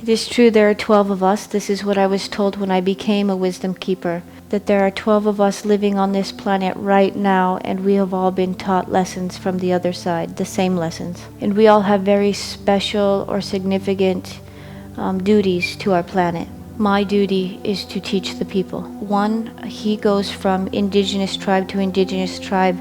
It is true there are 12 of us. This is what I was told when I became a wisdom keeper, that there are 12 of us living on this planet right now, and we have all been taught lessons from the other side, the same lessons. And we all have very special or significant duties to our planet. My duty is to teach the people. One, he goes from indigenous tribe to indigenous tribe,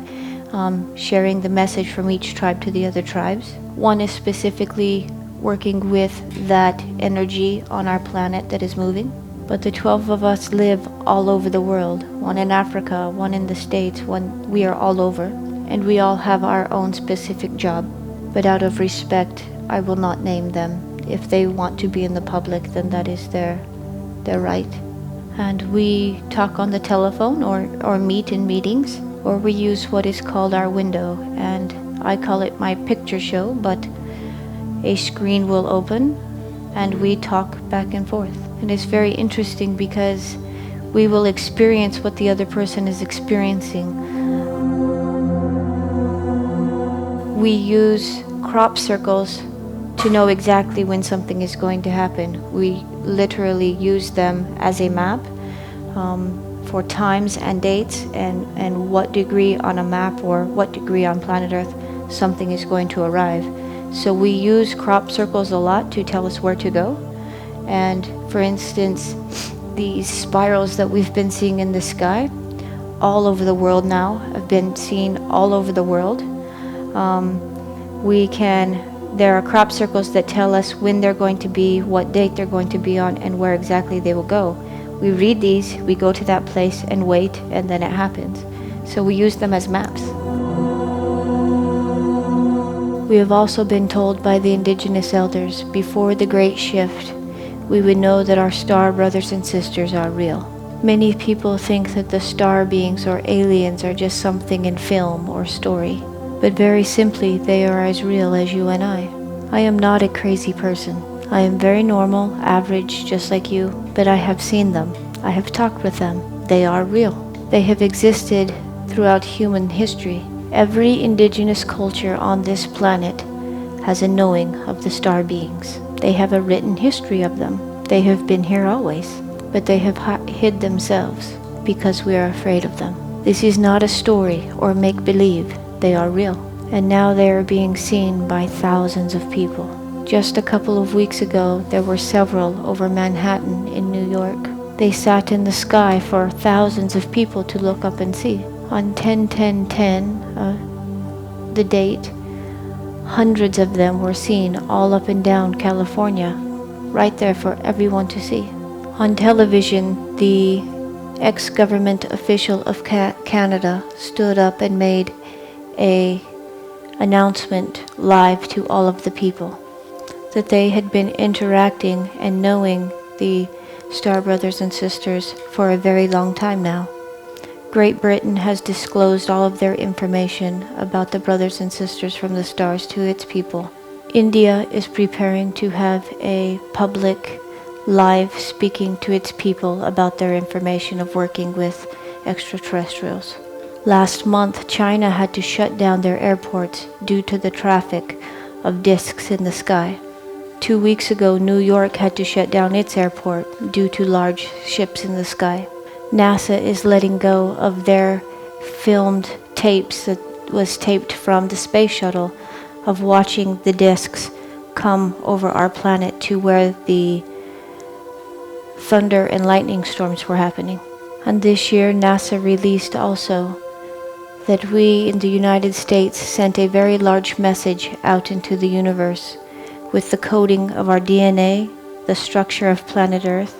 sharing the message from each tribe to the other tribes. One is specifically working with that energy on our planet that is moving. But the 12 of us live all over the world. One in Africa, one in the States, we are all over. And we all have our own specific job. But out of respect, I will not name them. If they want to be in the public, then that is their right. And we talk on the telephone or meet in meetings, or we use what is called our window. And I call it my picture show, but a screen will open and we talk back and forth. And it's very interesting because we will experience what the other person is experiencing. We use crop circles to know exactly when something is going to happen. We literally use them as a map for times and dates and what degree on a map or what degree on planet Earth something is going to arrive. So we use crop circles a lot to tell us where to go. And for instance, these spirals that we've been seeing in the sky all over the world now have been seen all over the world. There are crop circles that tell us when they're going to be, what date they're going to be on, and where exactly they will go. We read these, we go to that place and wait, and then it happens. So we use them as maps. We have also been told by the indigenous elders, before the great shift, we would know that our star brothers and sisters are real. Many people think that the star beings or aliens are just something in film or story. But very simply, they are as real as you and I. I am not a crazy person. I am very normal, average, just like you, but I have seen them. I have talked with them. They are real. They have existed throughout human history. Every indigenous culture on this planet has a knowing of the star beings. They have a written history of them. They have been here always, but they have hid themselves because we are afraid of them. This is not a story or make-believe. They are real, and now they are being seen by thousands of people. Just a couple of weeks ago, there were several over Manhattan in New York. They sat in the sky for thousands of people to look up and see. On 10/10/10, the date, hundreds of them were seen all up and down California, right there for everyone to see. On television, the ex-government official of Canada stood up and made an announcement live to all of the people that they had been interacting and knowing the Star Brothers and Sisters for a very long time now. Great Britain has disclosed all of their information about the brothers and sisters from the stars to its people. India is preparing to have a public live speaking to its people about their information of working with extraterrestrials. Last month, China had to shut down their airports due to the traffic of discs in the sky. 2 weeks ago, New York had to shut down its airport due to large ships in the sky. NASA is letting go of their filmed tapes that was taped from the space shuttle of watching the discs come over our planet to where the thunder and lightning storms were happening. And this year, NASA released also that we in the United States sent a very large message out into the universe with the coding of our DNA, the structure of planet Earth,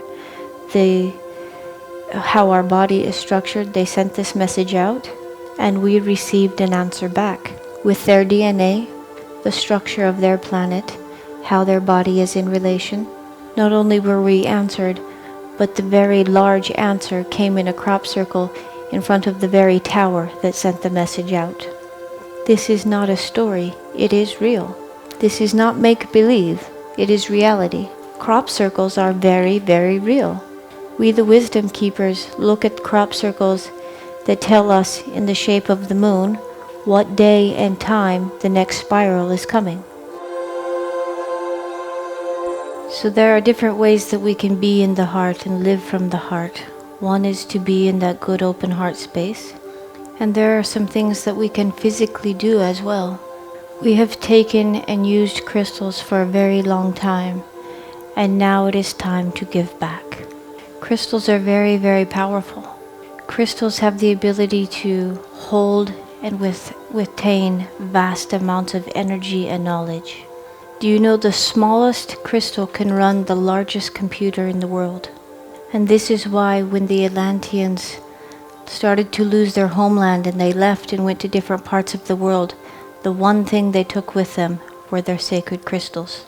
how our body is structured. They sent this message out, and we received an answer back with their DNA, the structure of their planet, how their body is in relation. Not only were we answered, but the very large answer came in a crop circle in front of the very tower that sent the message out. This is not a story, it is real. This is not make-believe, it is reality. Crop circles are very, very real. We, the wisdom keepers, look at crop circles that tell us in the shape of the moon what day and time the next spiral is coming. So there are different ways that we can be in the heart and live from the heart. One is to be in that good open heart space. And there are some things that we can physically do as well. We have taken and used crystals for a very long time, and now it is time to give back. Crystals are very, very powerful. Crystals have the ability to hold and retain vast amounts of energy and knowledge. Do you know the smallest crystal can run the largest computer in the world? And this is why when the Atlanteans started to lose their homeland and they left and went to different parts of the world, the one thing they took with them were their sacred crystals.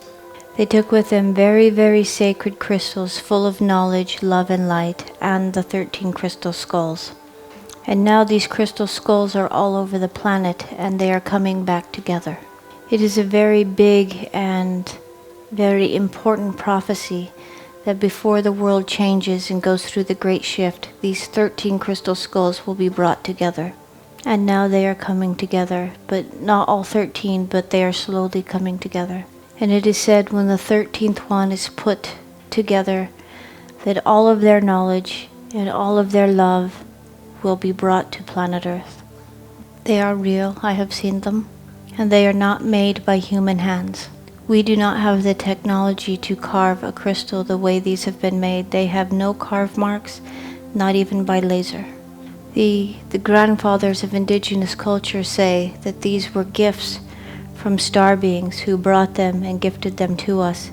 They took with them very, very sacred crystals full of knowledge, love, and light, and the 13 crystal skulls. And now these crystal skulls are all over the planet, and they are coming back together. It is a very big and very important prophecy that before the world changes and goes through the great shift, these 13 crystal skulls will be brought together. And now they are coming together, but not all 13, but they are slowly coming together. And it is said when the 13th one is put together, that all of their knowledge and all of their love will be brought to planet Earth. They are real, I have seen them, and they are not made by human hands. We do not have the technology to carve a crystal the way these have been made. They have no carve marks, not even by laser. The grandfathers of indigenous culture say that these were gifts from star beings who brought them and gifted them to us.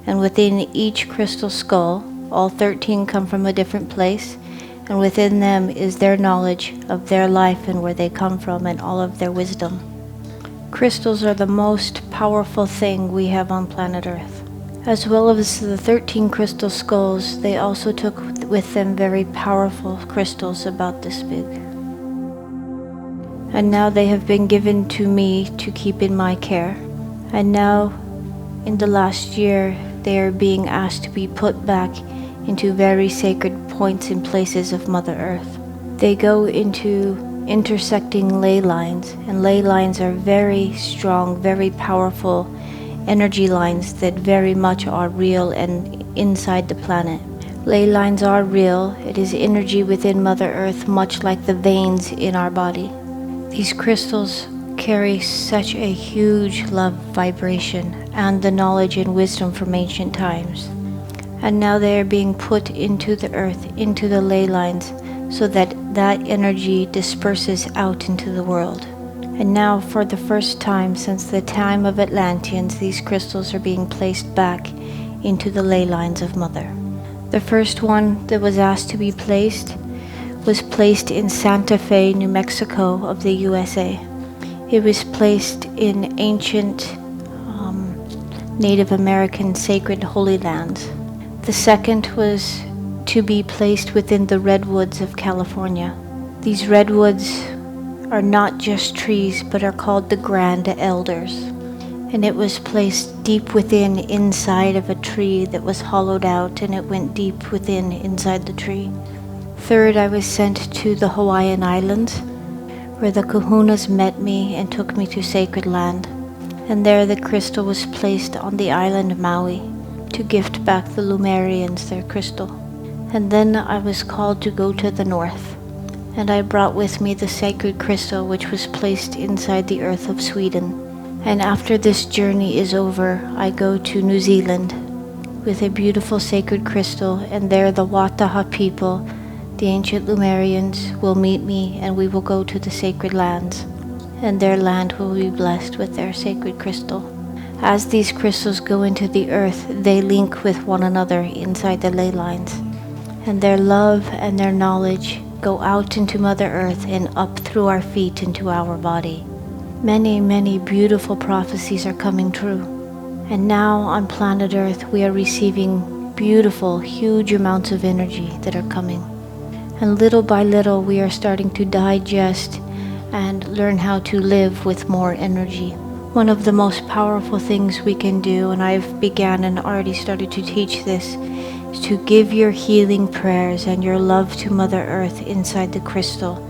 And within each crystal skull, all 13 come from a different place, and within them is their knowledge of their life and where they come from and all of their wisdom. Crystals are the most powerful thing we have on planet Earth. As well as the 13 crystal skulls, they also took with them very powerful crystals about this big. And now they have been given to me to keep in my care. And now, in the last year, they are being asked to be put back into very sacred points and places of Mother Earth. They go into intersecting ley lines, and ley lines are very strong, very powerful energy lines that very much are real and inside the planet. Ley lines are real. It is energy within Mother Earth, much like the veins in our body. These crystals carry such a huge love vibration and the knowledge and wisdom from ancient times. And now they are being put into the earth, into the ley lines, so that that energy disperses out into the world. And now, for the first time since the time of Atlanteans, these crystals are being placed back into the ley lines of Mother. The first one that was asked to be placed was placed in Santa Fe, New Mexico of the USA. It was placed in ancient Native American sacred holy lands. The second was to be placed within the redwoods of California. These redwoods are not just trees, but are called the Grand Elders. And it was placed deep within, inside of a tree that was hollowed out, and it went deep within, inside the tree. Third, I was sent to the Hawaiian Islands, where the kahunas met me and took me to sacred land. And there the crystal was placed on the island Maui to gift back the Lumerians their crystal. And then I was called to go to the north, and I brought with me the sacred crystal which was placed inside the earth of Sweden. And after this journey is over, I go to New Zealand with a beautiful sacred crystal, and there the Wataha people, the ancient Lumerians, will meet me, and we will go to the sacred lands, and their land will be blessed with their sacred crystal. As these crystals go into the earth, they link with one another inside the ley lines, and their love and their knowledge go out into Mother Earth and up through our feet into our body. Many, many beautiful prophecies are coming true. And now on planet Earth we are receiving beautiful, huge amounts of energy that are coming. And little by little we are starting to digest and learn how to live with more energy. One of the most powerful things we can do, and I've began and already started to teach this, is to give your healing prayers and your love to Mother Earth inside the crystal,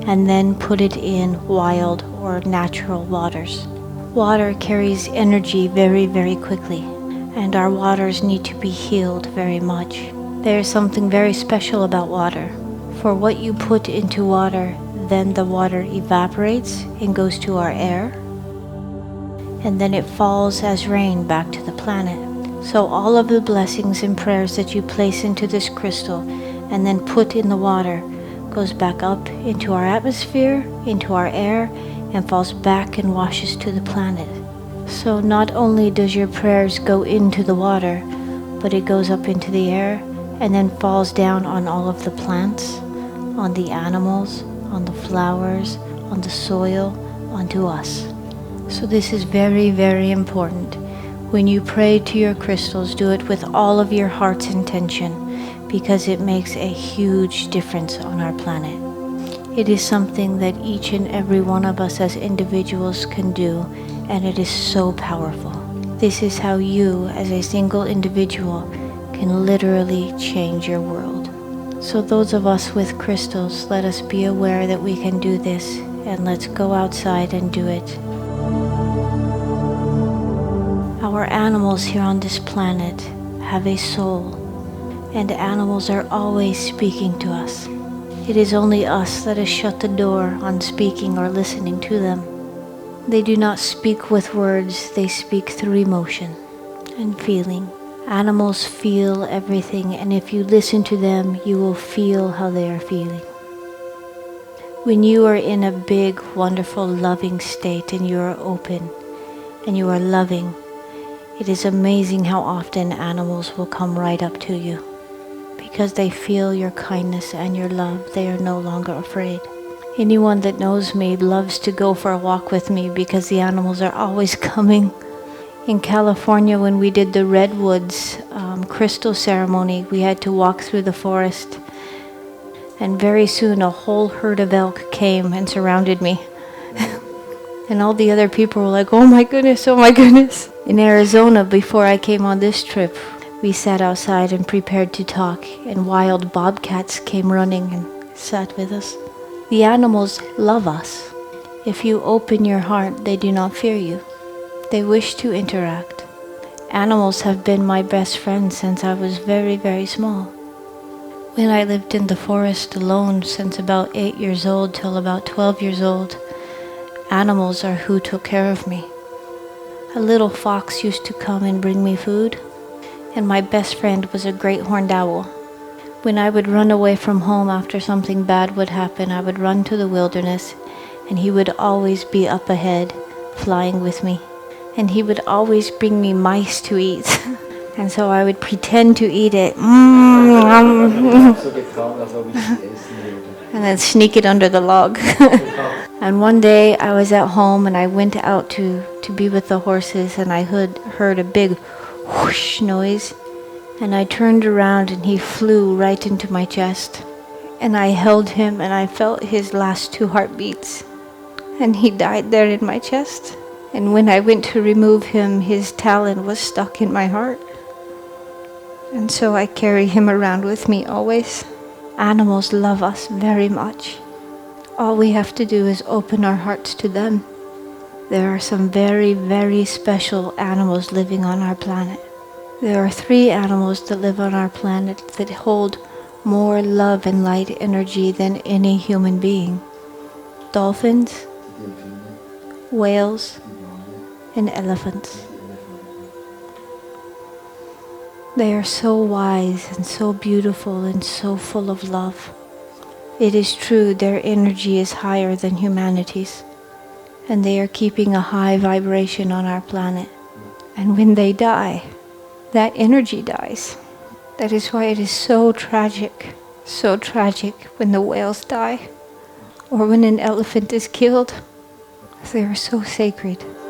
and then put it in wild or natural waters. Water carries energy very, very quickly, and our waters need to be healed very much. There is something very special about water. For what you put into water, then the water evaporates and goes to our air, and then it falls as rain back to the planet. So all of the blessings and prayers that you place into this crystal and then put in the water goes back up into our atmosphere, into our air, and falls back and washes to the planet. So not only does your prayers go into the water, but it goes up into the air and then falls down on all of the plants, on the animals, on the flowers, on the soil, onto us. So this is very, very important. When you pray to your crystals, do it with all of your heart's intention, because it makes a huge difference on our planet. It is something that each and every one of us as individuals can do, and it is so powerful. This is how you, as a single individual, can literally change your world. So those of us with crystals, let us be aware that we can do this, and let's go outside and do it. Our animals here on this planet have a soul, and animals are always speaking to us. It is only us that has shut the door on speaking or listening to them. They do not speak with words, they speak through emotion and feeling. Animals feel everything, and if you listen to them, you will feel how they are feeling. When you are in a big, wonderful, loving state and you are open and you are loving, it is amazing how often animals will come right up to you. Because they feel your kindness and your love, they are no longer afraid. Anyone that knows me loves to go for a walk with me because the animals are always coming. In California, when we did the redwoods crystal ceremony, we had to walk through the forest. And very soon a whole herd of elk came and surrounded me. And all the other people were like, oh my goodness, oh my goodness. In Arizona, before I came on this trip, we sat outside and prepared to talk, and wild bobcats came running and sat with us. The animals love us. If you open your heart, they do not fear you. They wish to interact. Animals have been my best friends since I was very, very small. When I lived in the forest alone since about 8 years old till about 12 years old, animals are who took care of me. A little fox used to come and bring me food, and my best friend was a great horned owl. When I would run away from home after something bad would happen, I would run to the wilderness, and he would always be up ahead, flying with me. And he would always bring me mice to eat. And so I would pretend to eat it. And then sneak it under the log. And one day I was at home and I went out to be with the horses, and I heard a big whoosh noise. And I turned around and he flew right into my chest. And I held him and I felt his last 2 heartbeats. And he died there in my chest. And when I went to remove him, his talon was stuck in my heart. And so I carry him around with me always. Animals love us very much. All we have to do is open our hearts to them. There are some very, very special animals living on our planet. There are 3 animals that live on our planet that hold more love and light energy than any human being. Dolphins, whales, and elephants. They are so wise and so beautiful and so full of love. It is true, their energy is higher than humanity's, and they are keeping a high vibration on our planet. And when they die, that energy dies. That is why it is so tragic when the whales die, or when an elephant is killed. They are so sacred.